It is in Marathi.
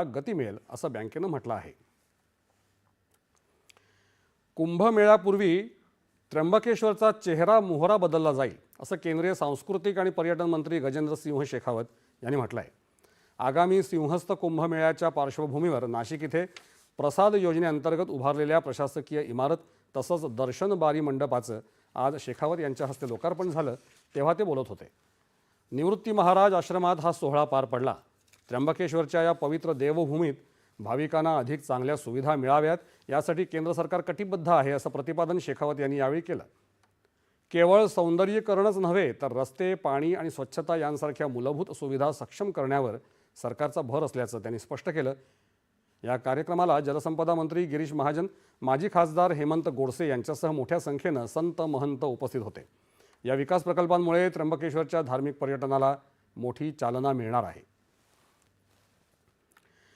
गती मिळेल असं बँकेनं म्हटलं आहे। कुंभमेळ्यापूर्वी त्र्यंबकेश्वरचा चेहरा मोहरा बदलला जाईल असं केंद्रीय सांस्कृतिक आणि पर्यटन मंत्री गजेंद्र सिंह शेखावत यांनी म्हटलं आहे। आगामी सिंहस्थ कुंभमेळ्याच्या पार्श्वभूमीवर नाशिक इथे प्रसाद योजनेअंतर्गत उभारलेल्या प्रशासकीय इमारत तसंच दर्शन बारी मंडपाचं आज शेखावत यांच्या हस्ते लोकार्पण झालं तेव्हा ते बोलत होते। निवृत्ती महाराज आश्रमात हा सोहळा पार पडला। त्र्यंबकेश्वरच्या या पवित्र देवभूमीत भाविकांना अधिक चांगल्या सुविधा मिळाव्यात यासाठी केंद्र सरकार कटिबद्ध आहे असं प्रतिपादन शेखावत यांनी यावेळी केलं। केवळ सौंदर्यीकरणच नव्हे तर रस्ते, पाणी आणि स्वच्छता यांसारख्या मूलभूत सुविधा सक्षम करण्यावर सरकारचा भर असल्याचं त्यांनी स्पष्ट केलं। या कार्यक्रमाला जलसंपदा मंत्री गिरीश महाजन, माजी खासदार हेमंत गोडसे यांच्यासह मोठ्या संख्येनं संत महंत उपस्थित होते। या विकास प्रकल्पांमुळे त्र्यंबकेश्वरच्या धार्मिक पर्यटनाला मोठी चालना मिळणार आहे।